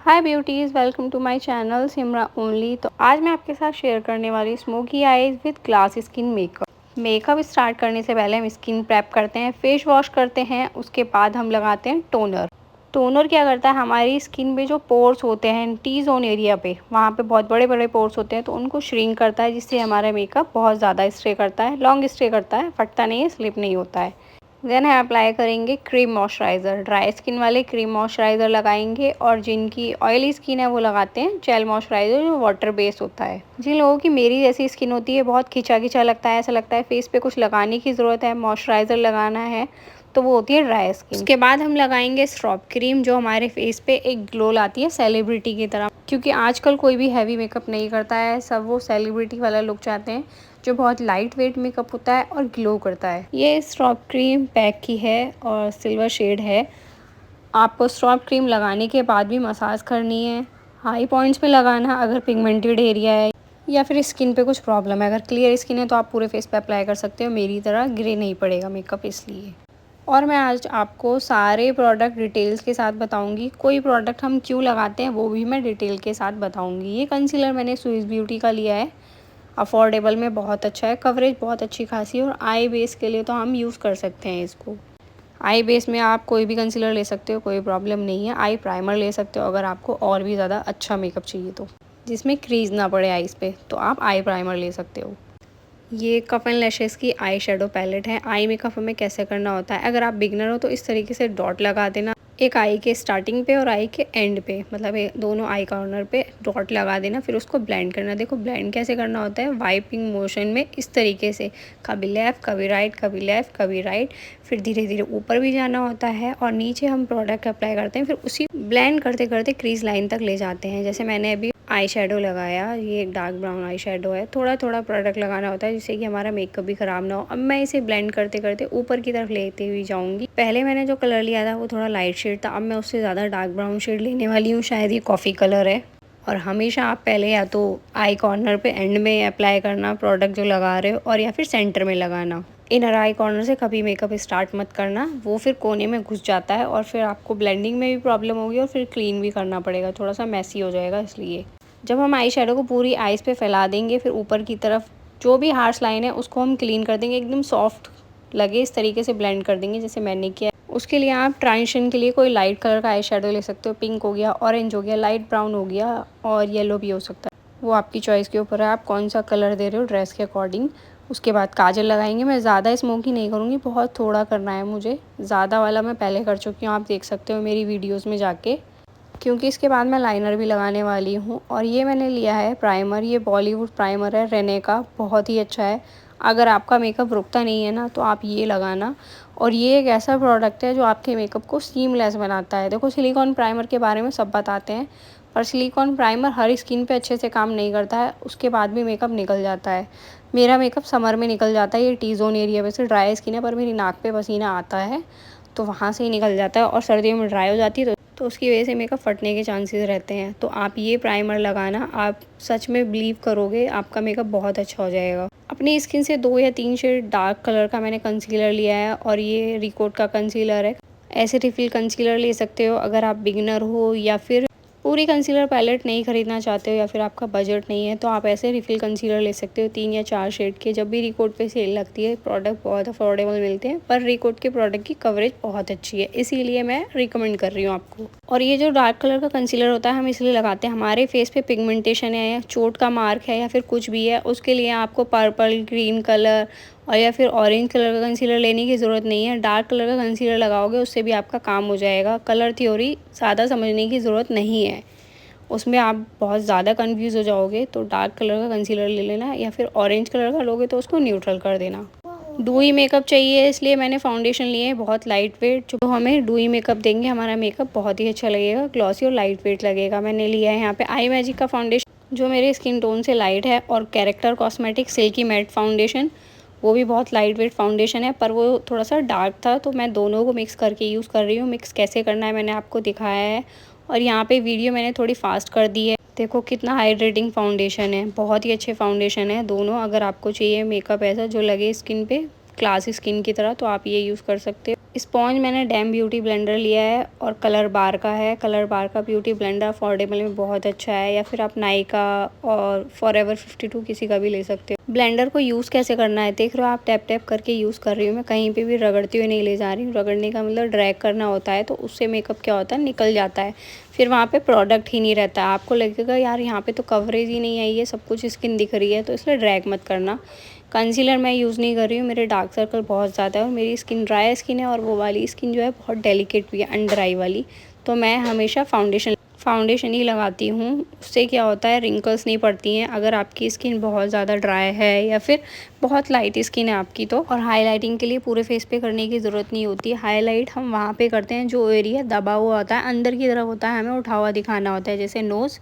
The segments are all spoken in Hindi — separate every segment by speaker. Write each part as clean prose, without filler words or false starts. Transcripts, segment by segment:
Speaker 1: Hi beauties, welcome to my channel Simra only. तो आज मैं आपके साथ शेयर करने वाली smoky eyes with glass skin makeup start करने से पहले हम स्किन प्रेप करते हैं, फेस वॉश करते हैं, उसके बाद हम लगाते हैं टोनर क्या करता है, हमारी स्किन में जो पोर्स होते हैं टी जोन एरिया पे, वहाँ पे बहुत बड़े बड़े पोर्स होते हैं, तो उनको श्रिंक करता है, जिससे हमारा मेकअप बहुत ज़्यादा स्टे करता है, लॉन्ग स्टे करता है, फटता नहीं है, स्लिप नहीं होता है। देन हम अप्लाई करेंगे क्रीम मॉइस्चराइज़र। ड्राई स्किन वाले क्रीम मॉइस्चराइज़र लगाएंगे, और जिनकी ऑयली स्किन है वो लगाते हैं जेल मॉइस्चराइज़र जो वाटर बेस होता है। जिन लोगों की मेरी जैसी स्किन होती है, बहुत खिंचा खिंचा लगता है, ऐसा लगता है फेस पे कुछ लगाने की ज़रूरत है, मॉइस्चराइज़र लगाना है, तो वो होती है ड्राई स्किन। उसके बाद हम लगाएंगे स्ट्रॉप क्रीम, जो हमारे फेस पे एक ग्लो लाती है सेलिब्रिटी की तरह, क्योंकि आजकल कोई भी हैवी मेकअप नहीं करता है, सब वो सेलिब्रिटी वाला लुक चाहते हैं, जो बहुत लाइट वेट मेकअप होता है और ग्लो करता है। ये स्ट्रॉप क्रीम पैक की है और सिल्वर शेड है। आपको स्ट्रॉप क्रीम लगाने के बाद भी मसाज करनी है, हाई पॉइंट्स पे लगाना अगर पिगमेंटेड एरिया है या फिर स्किन पे कुछ प्रॉब्लम है। अगर क्लियर स्किन है तो आप पूरे फेस पे अप्लाई कर सकते हो, मेरी तरह ग्रे नहीं पड़ेगा मेकअप इसलिए। और मैं आज आपको सारे प्रोडक्ट डिटेल्स के साथ बताऊंगी, कोई प्रोडक्ट हम क्यों लगाते हैं वो भी मैं डिटेल के साथ बताऊंगी। ये कंसीलर मैंने स्विस ब्यूटी का लिया है, अफोर्डेबल में बहुत अच्छा है, कवरेज बहुत अच्छी खासी है, और आई बेस के लिए तो हम यूज़ कर सकते हैं इसको। आई बेस में आप कोई भी कंसीलर ले सकते हो, कोई प्रॉब्लम नहीं है। आई प्राइमर ले सकते हो अगर आपको और भी ज़्यादा अच्छा मेकअप चाहिए, तो जिसमें क्रीज ना पड़े आईज़ पे, तो आप आई प्राइमर ले सकते हो। ये कफ एंड लैशेस की आई शेडो पैलेट है। आई मेकअप हमें कैसे करना होता है, अगर आप बिगनर हो तो इस तरीके से डॉट लगा देना, एक आई के स्टार्टिंग पे और आई के एंड पे, मतलब दोनों आई कॉर्नर पे डॉट लगा देना, फिर उसको ब्लेंड करना। देखो ब्लेंड कैसे करना होता है, वाइपिंग मोशन में इस तरीके से, कभी लेफ़्ट कभी राइट, कभी लेफ़्ट कभी राइट, फिर धीरे धीरे ऊपर भी जाना होता है, और नीचे हम प्रोडक्ट अप्लाई करते हैं, फिर उसी ब्लेंड करते करते क्रीज लाइन तक ले जाते हैं। जैसे मैंने अभी आई शेडो लगाया, ये एक डार्क ब्राउन आई शेडो है, थोड़ा थोड़ा प्रोडक्ट लगाना होता है जिससे कि हमारा मेकअप भी ख़राब ना हो। अब मैं इसे ब्लेंड करते करते ऊपर की तरफ लेते हुई जाऊंगी। पहले मैंने जो कलर लिया था वो थोड़ा लाइट शेड था, अब मैं उससे ज़्यादा डार्क ब्राउन शेड लेने वाली हूँ, शायद ये कॉफ़ी कलर है। और हमेशा आप पहले या तो आई कॉर्नर पे एंड में अप्लाई करना प्रोडक्ट जो लगा रहे हो, और या फिर सेंटर में लगाना। इनर आई कॉर्नर से कभी मेकअप स्टार्ट मत करना, वो फिर कोने में घुस जाता है, और फिर आपको ब्लेंडिंग में भी प्रॉब्लम होगी, और फिर क्लीन भी करना पड़ेगा, थोड़ा सा मैसी हो जाएगा। इसलिए जब हम आई शेडो को पूरी आईज पे फैला देंगे, फिर ऊपर की तरफ जो भी हार्श लाइन है उसको हम क्लीन कर देंगे, एकदम सॉफ्ट लगे इस तरीके से ब्लेंड कर देंगे जैसे मैंने किया। उसके लिए आप ट्रांजिशन के लिए कोई लाइट कलर का आई शेडो ले सकते हो, पिंक हो गया, ऑरेंज हो गया, लाइट ब्राउन हो गया, और येलो भी हो सकता है, वो आपकी चॉइस के ऊपर है, आप कौन सा कलर दे रहे हो ड्रेस के अकॉर्डिंग। उसके बाद काजल लगाएंगे। मैं ज़्यादा स्मोकी नहीं करूँगी, बहुत थोड़ा करना है मुझे, ज़्यादा वाला मैं पहले कर चुकी हूँ, आप देख सकते हो मेरी वीडियोज़ में जाके, क्योंकि इसके बाद मैं लाइनर भी लगाने वाली हूँ। और ये मैंने लिया है प्राइमर, ये बॉलीवुड प्राइमर है रेने का, बहुत ही अच्छा है। अगर आपका मेकअप रुकता नहीं है ना, तो आप ये लगाना। और ये एक ऐसा प्रोडक्ट है जो आपके मेकअप को सीमलेस बनाता है। देखो सिलिकॉन प्राइमर के बारे में सब बताते हैं, पर सिलिकॉन प्राइमर हर स्किन पे अच्छे से काम नहीं करता है, उसके बाद भी मेकअप निकल जाता है। मेरा मेकअप समर में निकल जाता है, ये टी जोन एरिया वैसे ड्राई स्किन है, पर मेरी नाक पे पसीना आता है तो वहाँ से ही निकल जाता है, और सर्दियों में ड्राई हो जाती है तो उसकी वजह से मेकअप फटने के चांसेस रहते हैं। तो आप ये प्राइमर लगाना, आप सच में बिलीव करोगे आपका मेकअप बहुत अच्छा हो जाएगा। अपनी स्किन से 2 या 3 शेड डार्क कलर का मैंने कंसीलर लिया है, और ये रिकोट का कंसीलर है। ऐसे रिफिल कंसीलर ले सकते हो अगर आप बिगिनर हो, या फिर पूरी कंसीलर पैलेट नहीं खरीदना चाहते हो, या फिर आपका बजट नहीं है, तो आप ऐसे रिफिल कंसीलर ले सकते हो 3 या 4 शेड के। जब भी रिकोट पे सेल लगती है, प्रोडक्ट बहुत अफोर्डेबल मिलते हैं, पर रिकोट के प्रोडक्ट की कवरेज बहुत अच्छी है, इसीलिए मैं रिकमेंड कर रही हूँ आपको। और ये जो डार्क कलर का कंसीलर होता है हम इसलिए लगाते हैं, हमारे फेस पे पिगमेंटेशन है, या चोट का मार्क है, या फिर कुछ भी है, उसके लिए आपको पर्पल, ग्रीन कलर और या फिर ऑरेंज कलर का कंसीलर लेने की ज़रूरत नहीं है। डार्क कलर का कंसीलर लगाओगे उससे भी आपका काम हो जाएगा। कलर थ्योरी ज़्यादा समझने की ज़रूरत नहीं है, उसमें आप बहुत ज़्यादा कंफ्यूज हो जाओगे। तो डार्क कलर का कंसीलर ले लेना, या फिर ऑरेंज कलर का लोगे तो उसको न्यूट्रल कर देना। डूई मेकअप चाहिए इसलिए मैंने फाउंडेशन लिए है बहुत लाइट वेट, जो हमें डूई मेकअप देंगे, हमारा मेकअप बहुत ही अच्छा लगेगा, ग्लॉसी और लाइट वेट लगेगा। मैंने लिया है यहाँ पे आई मैजिक का फाउंडेशन, जो मेरे स्किन टोन से लाइट है, और character cosmetic silky matte foundation, वो भी बहुत लाइट वेट फाउंडेशन है, पर वो थोड़ा सा डार्क था, तो मैं दोनों को मिक्स करके यूज़ कर रही हूँ। मिक्स कैसे करना है मैंने आपको दिखाया है, और यहाँ पे वीडियो मैंने थोड़ी फास्ट कर दी है। देखो कितना हाइड्रेटिंग फाउंडेशन है, बहुत ही अच्छे फाउंडेशन है दोनों। अगर आपको चाहिए मेकअप ऐसा जो लगे स्किन पे क्लासी स्किन की तरह, तो आप ये यूज़ कर सकते हो। स्पॉन्ज मैंने डैम ब्यूटी ब्लेंडर लिया है और कलर बार का है। कलर बार का ब्यूटी ब्लेंडर अफोर्डेबल में बहुत अच्छा है, या फिर आप नाइका और फॉरएवर 52 किसी का भी ले सकते हो। ब्लेंडर को यूज़ कैसे करना है देख रहे हो आप, टैप टैप करके यूज़ कर रही हूँ मैं, कहीं पे भी रगड़ती हुई नहीं ले जा रही हूँ। रगड़ने का मतलब ड्रैग करना होता है, तो उससे मेकअप क्या होता है, निकल जाता है, फिर वहाँ पे प्रोडक्ट ही नहीं रहता है। आपको लगेगा यार यहाँ पे तो कवरेज ही नहीं आई है, सब कुछ स्किन दिख रही है, तो इसलिए ड्रैग मत करना। कंसीलर मैं यूज़ नहीं कर रही हूँ, मेरे डार्क सर्कल बहुत ज़्यादा है और मेरी स्किन ड्राई स्किन है, और वो वाली स्किन जो है बहुत डेलिकेट भी है, अंडर आई वाली। तो मैं हमेशा फाउंडेशन ही लगाती हूँ। उससे क्या होता है, रिंकल्स नहीं पड़ती हैं अगर आपकी स्किन बहुत ज़्यादा ड्राई है या फिर बहुत लाइट स्किन है आपकी तो। और हाईलाइटिंग के लिए पूरे फेस पे करने की ज़रूरत नहीं होती है। हाईलाइट हम वहाँ पे करते हैं जो एरिया दबा हुआ होता है, अंदर की तरफ होता है, हमें उठा हुआ दिखाना होता है, जैसे नोज़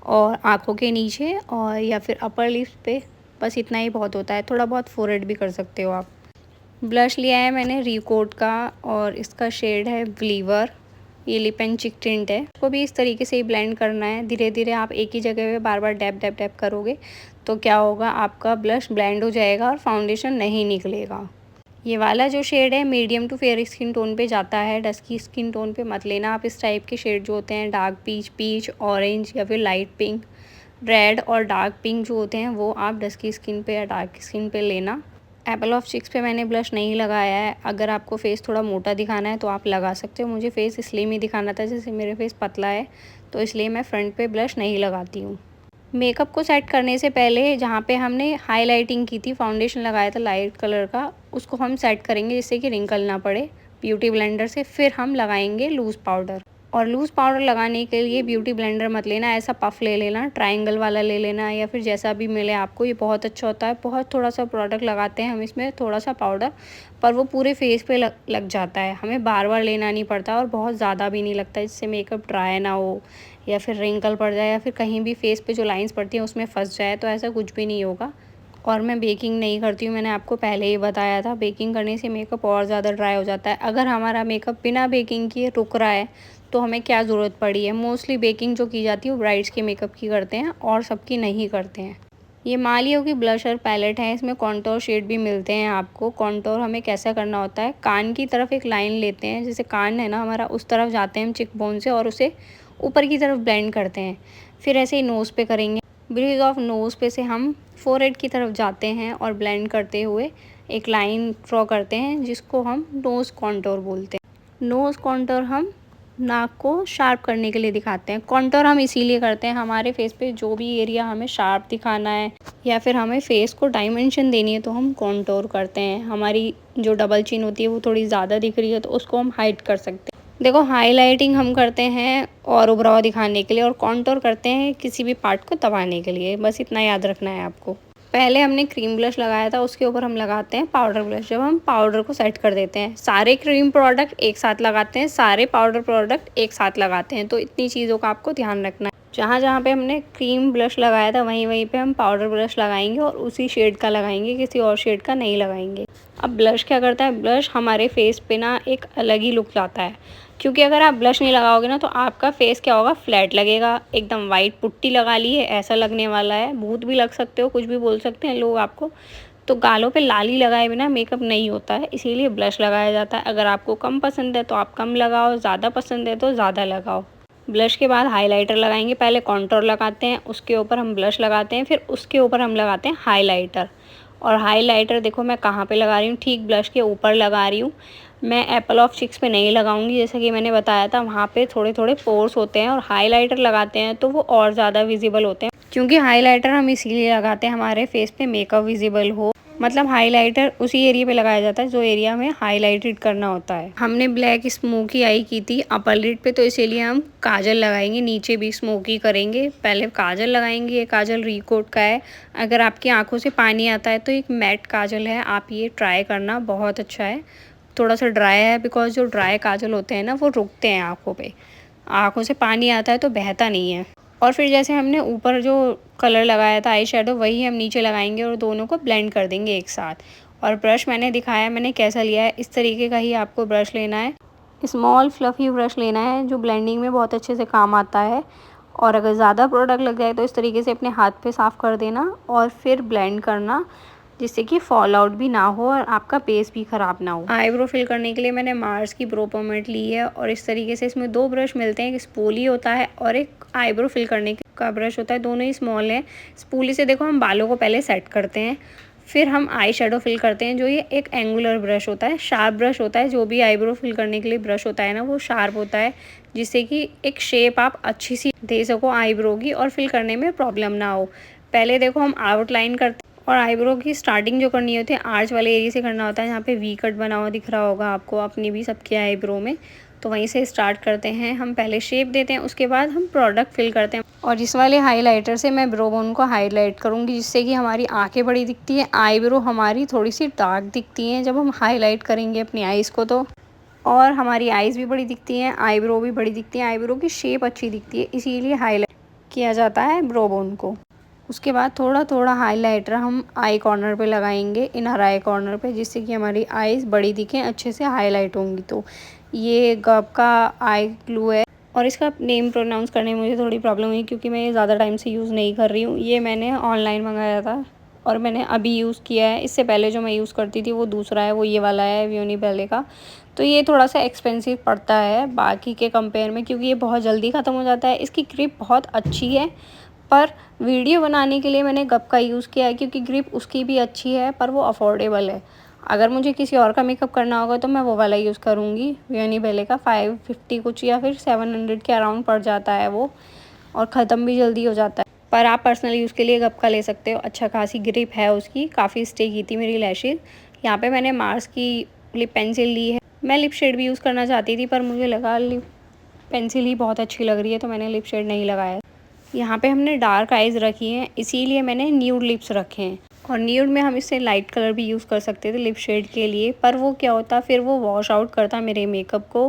Speaker 1: और आँखों के नीचे और या फिर अपर लिप्स पे, बस इतना ही बहुत होता है। थोड़ा बहुत फोरहेड भी कर सकते हो आप। ब्लश लिया है मैंने रिकोट का और इसका शेड है ब्लीवर, ये लिप एंड चिक टिंट है। इसको भी इस तरीके से ही ब्लेंड करना है, धीरे धीरे आप एक ही जगह पे बार बार डैप डैप डैप करोगे तो क्या होगा, आपका ब्लश ब्लेंड हो जाएगा और फाउंडेशन नहीं निकलेगा। ये वाला जो शेड है medium to fair skin tone पे जाता है, डस्की स्किन टोन पे मत लेना आप। इस टाइप के शेड जो होते हैं डार्क पीच, पीच ऑरेंज या फिर लाइट पिंक, रेड और डार्क पिंक जो होते हैं वो आप डस्की स्किन पे या डार्क स्किन पे लेना। एप्पल ऑफ चिक्स पे मैंने ब्लश नहीं लगाया है। अगर आपको फेस थोड़ा मोटा दिखाना है तो आप लगा सकते हो। मुझे फेस स्लिम ही दिखाना था, जैसे मेरे फेस पतला है तो इसलिए मैं फ्रंट पे ब्लश नहीं लगाती हूँ। मेकअप को सेट करने से पहले जहाँ पे हमने हाईलाइटिंग की थी, फाउंडेशन लगाया था लाइट कलर का, उसको हम सेट करेंगे जिससे कि रिंकल ना पड़े ब्यूटी ब्लेंडर से। फिर हम लगाएंगे लूज़ पाउडर। और लूज़ पाउडर लगाने के लिए ब्यूटी ब्लेंडर मत लेना, ऐसा पफ ले लेना, ट्रायंगल वाला ले लेना, या फिर जैसा भी मिले आपको। ये बहुत अच्छा होता है। बहुत थोड़ा सा प्रोडक्ट लगाते हैं हम इसमें, थोड़ा सा पाउडर, पर वो पूरे फेस पे लग जाता है, हमें बार बार लेना नहीं पड़ता और बहुत ज़्यादा भी नहीं लगता, जिससे मेकअप ड्राई ना हो या फिर रिंकल पड़ जाए या फिर कहीं भी फेस पे जो लाइंस पड़ती हैं उसमें फंस जाए, तो ऐसा कुछ भी नहीं होगा। और मैं बेकिंग नहीं करती हूँ, मैंने आपको पहले ही बताया था। बेकिंग करने से मेकअप और ज़्यादा ड्राई हो जाता है। अगर हमारा मेकअप बिना बेकिंग किए रुक रहा है तो हमें क्या ज़रूरत पड़ी है। मोस्टली बेकिंग जो की जाती है वो ब्राइड्स के मेकअप की करते हैं और सबकी नहीं करते हैं। ये मालियो की ब्लशर पैलेट है, इसमें कॉन्टोर शेड भी मिलते हैं आपको। कॉन्टोर हमें कैसा करना होता है, कान की तरफ एक लाइन लेते हैं, जैसे कान है ना हमारा, उस तरफ जाते हैं हम चिक बोन से और उसे ऊपर की तरफ ब्लेंड करते हैं। फिर ऐसे ही नोज़ पे करेंगे, ब्रिज ऑफ नोज़ पे से हम फोरहेड की तरफ जाते हैं और ब्लेंड करते हुए एक लाइन ड्रॉ करते हैं जिसको हम नोज़ कॉन्टोर बोलते हैं। नोज़ कॉन्टोर हम नाक को शार्प करने के लिए दिखाते हैं। कॉन्टोर हम इसीलिए करते हैं, हमारे फेस पे जो भी एरिया हमें शार्प दिखाना है या फिर हमें फेस को डायमेंशन देनी है तो हम कॉन्टोर करते हैं। हमारी जो डबल चिन होती है वो थोड़ी ज़्यादा दिख रही है तो उसको हम हाइड कर सकते हैं। देखो, हाईलाइटिंग हम करते हैं और उभरा हुआ दिखाने के लिए, और कॉन्टोर करते हैं किसी भी पार्ट को दबाने के लिए। बस इतना याद रखना है आपको। पहले हमने क्रीम ब्लश लगाया था, उसके ऊपर हम लगाते हैं पाउडर ब्लश। जब हम पाउडर को सेट कर देते हैं, सारे क्रीम प्रोडक्ट एक साथ लगाते हैं, सारे पाउडर प्रोडक्ट एक साथ लगाते हैं, तो इतनी चीज़ों का आपको ध्यान रखना है। जहाँ जहाँ पे हमने क्रीम ब्लश लगाया था वहीं वहीं पे हम पाउडर ब्लश लगाएंगे और उसी शेड का लगाएंगे, किसी और शेड का नहीं लगाएंगे। अब ब्लश क्या करता है, ब्लश हमारे फेस पे ना एक अलग ही लुक लाता है, क्योंकि अगर आप ब्लश नहीं लगाओगे ना तो आपका फेस क्या होगा, फ्लैट लगेगा, एकदम वाइट पुट्टी लगा ली है ऐसा लगने वाला है। भूत भी लग सकते हो, कुछ भी बोल सकते हैं लोग आपको। तो गालों पे लाली लगाए बिना मेकअप नहीं होता है, इसीलिए ब्लश लगाया जाता है। अगर आपको कम पसंद है तो आप कम लगाओ, ज़्यादा पसंद है तो ज़्यादा लगाओ। ब्लश के बाद हाइलाइटर लगाएंगे। पहले कॉन्टोर लगाते हैं, उसके ऊपर हम ब्लश लगाते हैं, फिर उसके ऊपर हम लगाते हैं हाइलाइटर। और हाइलाइटर देखो मैं कहाँ पे लगा रही हूँ, ठीक ब्लश के ऊपर लगा रही हूँ। मैं एप्पल ऑफ चिक्स पे नहीं लगाऊंगी, जैसा कि मैंने बताया था वहाँ पे थोड़े थोड़े पोर्स होते हैं और हाइलाइटर लगाते हैं तो वो और ज़्यादा विजिबल होते हैं। क्योंकि हाइलाइटर हम इसीलिए लगाते हैं हमारे फेस पे मेकअप विजिबल हो, मतलब हाइलाइटर उसी एरिया पे लगाया जाता है जो एरिया में हाइलाइटेड करना होता है। हमने ब्लैक स्मोकी आई की थी अपर लिड पे, तो इसीलिए हम काजल लगाएंगे, नीचे भी स्मोकी करेंगे। पहले काजल लगाएंगे, ये काजल रिकोट का है। अगर आपकी आंखों से पानी आता है तो एक मैट काजल है, आप ये ट्राई करना, बहुत अच्छा है। थोड़ा सा ड्राई है, बिकॉज जो ड्राई काजल होते हैं ना वो रुकते हैं आँखों पे, आँखों से पानी आता है तो बहता नहीं है। और फिर जैसे हमने ऊपर जो कलर लगाया था आई शेडो, वही हम नीचे लगाएंगे और दोनों को ब्लेंड कर देंगे एक साथ। और ब्रश मैंने दिखाया मैंने कैसा लिया है, इस तरीके का ही आपको ब्रश लेना है। स्मॉल फ्लफ़ी ब्रश लेना है जो ब्लेंडिंग में बहुत अच्छे से काम आता है। और अगर ज़्यादा प्रोडक्ट लग जाए तो इस तरीके से अपने हाथ पे साफ़ कर देना और फिर ब्लेंड करना। जिससे कि फॉल आउट भी ना हो और आपका बेस भी ख़राब ना हो। आईब्रो फिल करने के लिए मैंने मार्स की ब्रो पोमेट ली है और इस तरीके से इसमें 2 ब्रश मिलते हैं, एक स्पूली होता है और एक आईब्रो फिल करने का ब्रश होता है। दोनों ही स्मॉल हैं। स्पूली से देखो हम बालों को पहले सेट करते हैं, फिर हम आई शेडो फिल करते हैं, जो ये एक एंगुलर ब्रश होता है, शार्प ब्रश होता है। जो भी आईब्रो फिल करने के लिए ब्रश होता है ना, वो शार्प होता है, जिससे कि एक शेप आप अच्छी सी दे सको आईब्रो की और फिल करने में प्रॉब्लम ना हो। पहले देखो हम आउटलाइन करते हैं और आईब्रो की स्टार्टिंग जो करनी होती है आर्च वाले एरिया से करना होता है, जहाँ पे वी कट बना हुआ दिख रहा होगा आपको अपनी भी सबके आईब्रो में। तो वहीं से स्टार्ट करते हैं। हम पहले शेप देते हैं, उसके बाद हम प्रोडक्ट फिल करते हैं। और इस वाले हाइलाइटर से मैं ब्रो बोन को हाईलाइट करूँगी, जिससे कि हमारी आंखें बड़ी दिखती है, आईब्रो हमारी थोड़ी सी डार्क दिखती हैं जब हम हाईलाइट करेंगे अपनी आइज़ को। तो और हमारी आइज़ भी बड़ी दिखती हैं, आईब्रो भी बड़ी दिखती हैं, आईब्रो की शेप अच्छी दिखती है, इसीलिए हाईलाइट किया जाता है ब्रो बोन को। उसके बाद थोड़ा थोड़ा हाइलाइटर हम आई कॉर्नर पे लगाएंगे, इनर आई कॉर्नर पे, जिससे कि हमारी आईज़ बड़ी दिखें, अच्छे से हाईलाइट होंगी। तो ये गब का आई ग्लू है और इसका नेम प्रोनाउंस करने में मुझे थोड़ी प्रॉब्लम हुई, क्योंकि मैं ये ज़्यादा टाइम से यूज़ नहीं कर रही हूँ। ये मैंने ऑनलाइन मंगाया था और मैंने अभी यूज़ किया है। इससे पहले जो मैं यूज़ करती थी वो दूसरा है, वो ये वाला है वियोनी बेले का। तो ये थोड़ा सा एक्सपेंसिव पड़ता है बाकी के कंपेयर में, क्योंकि ये बहुत जल्दी ख़त्म हो जाता है। इसकी ग्रिप बहुत अच्छी है, पर वीडियो बनाने के लिए मैंने गब का यूज़ किया है, क्योंकि ग्रिप उसकी भी अच्छी है, पर वो अफोर्डेबल है। अगर मुझे किसी और का मेकअप करना होगा तो मैं वो वाला यूज़ करूँगी, वियोनी बेले का। 550 कुछ या फिर 700 के अराउंड पड़ जाता है वो, और ख़त्म भी जल्दी हो जाता है। पर आप पर्सनल यूज़ के लिए गब का ले सकते हो, अच्छा खासी ग्रिप है उसकी, काफ़ी स्टे की थी मेरी लैशेज़। यहाँ पे मैंने मार्स की लिप पेंसिल ली है। मैं लिप शेड भी यूज़ करना चाहती थी, पर मुझे लगा लिप पेंसिल ही बहुत अच्छी लग रही है, तो मैंने लिप शेड नहीं लगाया। यहाँ पे हमने डार्क आइज़ रखी हैं, इसीलिए मैंने न्यूड लिप्स रखे हैं। और न्यूड में हम इससे लाइट कलर भी यूज़ कर सकते थे लिप शेड के लिए, पर वो क्या होता, फिर वो वॉश आउट करता मेरे मेकअप को,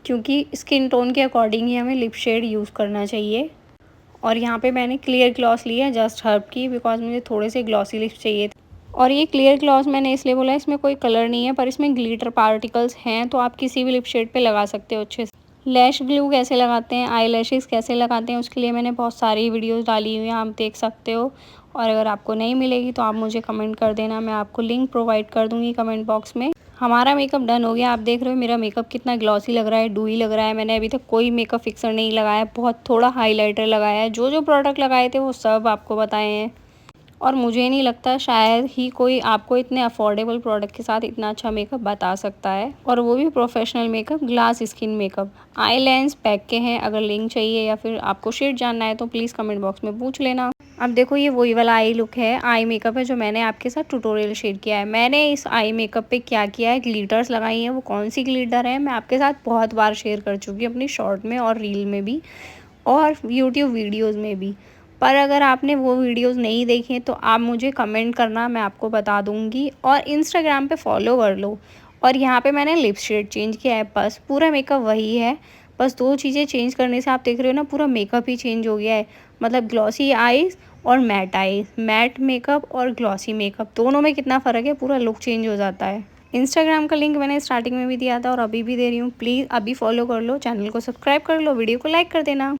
Speaker 1: क्योंकि स्किन टोन के अकॉर्डिंग ही हमें लिप शेड यूज़ करना चाहिए। और यहाँ पे मैंने क्लियर ग्लॉस ली है जस्ट हर्ब की, बिकॉज मुझे थोड़े से ग्लॉसी लिप्स चाहिए थे। और ये क्लियर ग्लॉस मैंने इसलिए बोला, इसमें कोई कलर नहीं है, पर इसमें ग्लिटर पार्टिकल्स हैं, तो आप किसी भी लिप शेड पे लगा सकते हो अच्छे से। लैश ग्लू कैसे लगाते हैं, आई लैशेज़ कैसे लगाते हैं, उसके लिए मैंने बहुत सारी वीडियोस डाली हुई हैं, आप देख सकते हो। और अगर आपको नहीं मिलेगी तो आप मुझे कमेंट कर देना, मैं आपको लिंक प्रोवाइड कर दूँगी कमेंट बॉक्स में। हमारा मेकअप डन हो गया। आप देख रहे हो मेरा मेकअप कितना ग्लॉसी लग रहा है, डूई लग रहा है। मैंने अभी तक कोई मेकअप फिक्सर नहीं लगाया, बहुत थोड़ा हाइलाइटर लगाया है। जो जो प्रोडक्ट लगाए थे वो सब आपको बताए हैं। और मुझे नहीं लगता शायद ही कोई आपको इतने अफोर्डेबल प्रोडक्ट के साथ इतना अच्छा मेकअप बता सकता है, और वो भी professional makeup, glass skin makeup. Eye lens pack के हैं, अगर लिंक चाहिए या फिर आपको शेड जानना है तो प्लीज़ कमेंट बॉक्स में पूछ लेना। अब देखो ये वही वाला आई लुक है, आई मेकअप है, जो मैंने आपके साथ ट्यूटोरियल शेयर किया है। मैंने इस आई मेकअप पे क्या किया है, ग्लिटर्स लगाई हैं। वो कौन सी ग्लिटर है मैं आपके साथ बहुत बार शेयर कर चुकी हूँ, अपनी शॉर्ट में और रील में भी और यूट्यूब वीडियोज़ में भी। पर अगर आपने वो वीडियोस नहीं देखे तो आप मुझे कमेंट करना, मैं आपको बता दूंगी। और इंस्टाग्राम पे फॉलो कर लो। और यहाँ पे मैंने लिप शेड चेंज किया है, बस पूरा मेकअप वही है। बस 2 चीज़ें चेंज करने से आप देख रहे हो ना, पूरा मेकअप ही चेंज हो गया है। मतलब ग्लॉसी आईज़ और मैट आईज़, मैट मेकअप और ग्लॉसी मेकअप दोनों में कितना फ़र्क है, पूरा लुक चेंज हो जाता है। इंस्टाग्राम का लिंक मैंने स्टार्टिंग में भी दिया था और अभी भी दे रही हूँ, प्लीज़ अभी फॉलो कर लो, चैनल को सब्सक्राइब कर लो, वीडियो को लाइक कर देना।